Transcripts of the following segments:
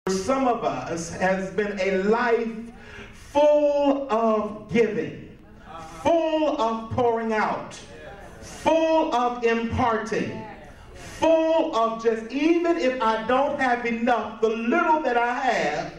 some of us has been a life full of giving, full of pouring out, full of imparting, full of just, even if I don't have enough, the little that I have,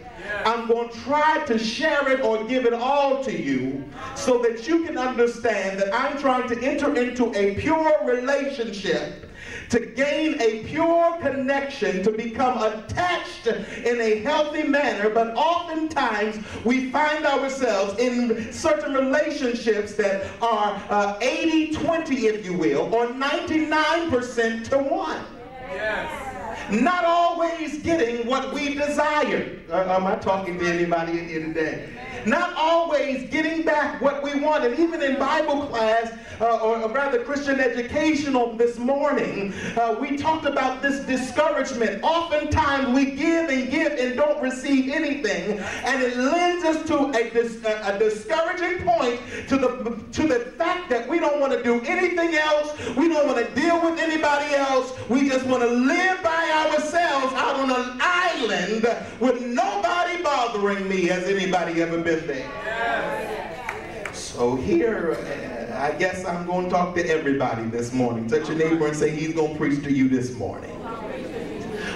I'm going to try to share it or give it all to you so that you can understand that I'm trying to enter into a pure relationship, to gain a pure connection, to become attached in a healthy manner. But oftentimes we find ourselves in certain relationships that are 80-20, if you will, or 99% to 1. Yes. Not always getting what we desire. Am I talking to anybody in here today? Not always getting back what we want. And even in Bible class, or rather Christian educational this morning, we talked about this discouragement. Oftentimes we give and don't receive anything, and it lends us to a discouraging point to the fact that we don't want to do anything else. We don't want to deal with anybody else. We just want to live by ourselves out on an island with nobody bothering me. Has anybody ever been there? Yes. So here, I guess I'm going to talk to everybody this morning. Touch your neighbor and say, he's going to preach to you this morning.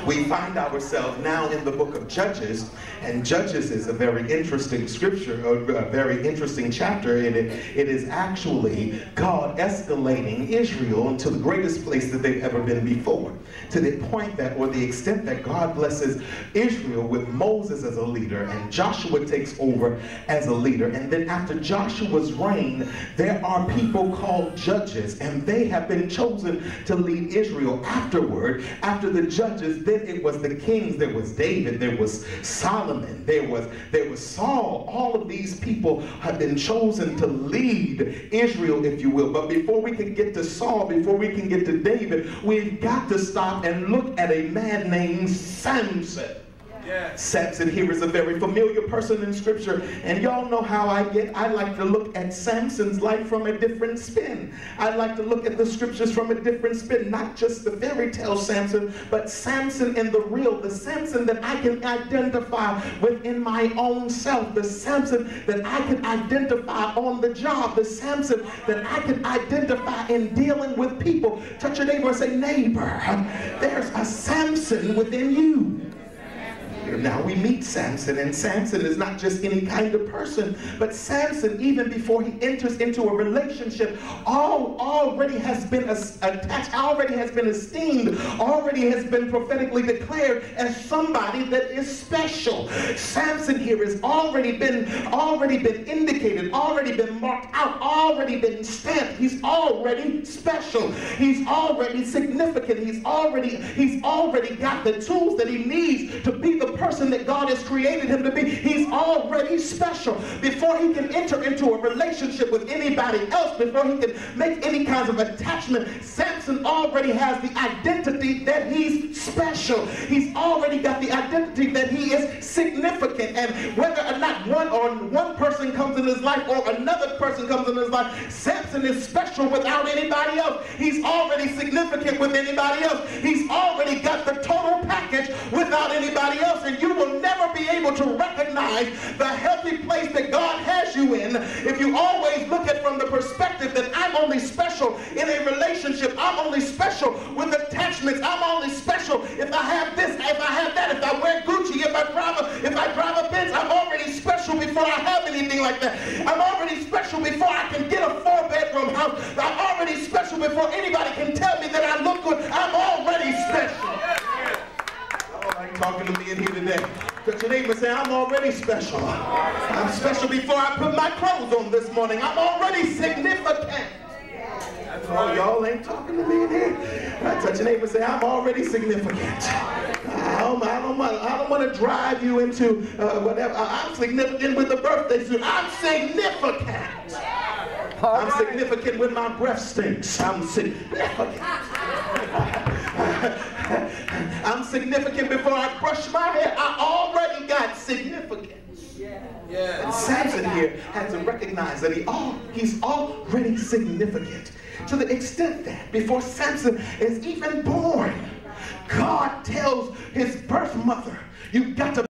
We find ourselves now in the book of Judges, and Judges is a very interesting scripture, a very interesting chapter. It is actually God escalating Israel into the greatest place that they've ever been before, to the point that, or the extent that God blesses Israel with Moses as a leader, and Joshua takes over as a leader. And then after Joshua's reign, there are people called judges, and they have been chosen to lead Israel afterward. After the judges, then it was the kings. There was David, there was Solomon, there was Saul. All of these people have been chosen to lead Israel, if you will. But before we can get to Saul, before we can get to David, we've got to stop and look at a man named Samson. Yes. Samson here is a very familiar person in scripture, and y'all know how I like to look at Samson's life from a different spin. I like to look at the scriptures from a different spin, not just the fairy tale Samson, but Samson in the real, the Samson that I can identify within my own self, the Samson that I can identify on the job, the Samson that I can identify in dealing with people. Touch your neighbor and say, neighbor, there's a Samson within you. Now we meet Samson, and Samson is not just any kind of person, but Samson, even before he enters into a relationship, already has been attached, already has been esteemed, already has been prophetically declared as somebody that is special. Samson here has already been indicated, already been marked out, already been stamped. He's already special. He's already significant. He's already got the tools that he needs to be the person that God has created him to be. He's already special. Before he can enter into a relationship with anybody else, before he can make any kinds of attachment, Samson already has the identity that he's special. He's already got the identity that he is significant. And whether or not one person comes in his life or another person comes in his life, Samson is special without anybody else. He's already significant with anybody else. He's already got the total package without anybody else. And you will never be able to recognize the healthy place that God has you in if you always look at it from the perspective that I'm only special in a relationship. I'm only special with attachments. I'm only special if I have this, if I have that, if I wear Gucci, if I drive a Benz. I'm already special before I have anything like that. I'm already special before I can get a 4-bedroom house. I'm already special before anybody can tell me that I look good. I'm already special. Talking to me in here today. Touch your neighbor and say, I'm already special. I'm special before I put my clothes on this morning. I'm already significant. Oh, y'all ain't talking to me in here. Touch your neighbor and say, I'm already significant. I don't want to drive you into whatever. I'm significant with the birthday suit. I'm significant. I'm significant when my breath stinks. I'm significant. I'm significant before I brush my hair. I already got significance. Yeah. And Samson here had to recognize that he's already significant, to the extent that before Samson is even born, God tells his birth mother, You've got to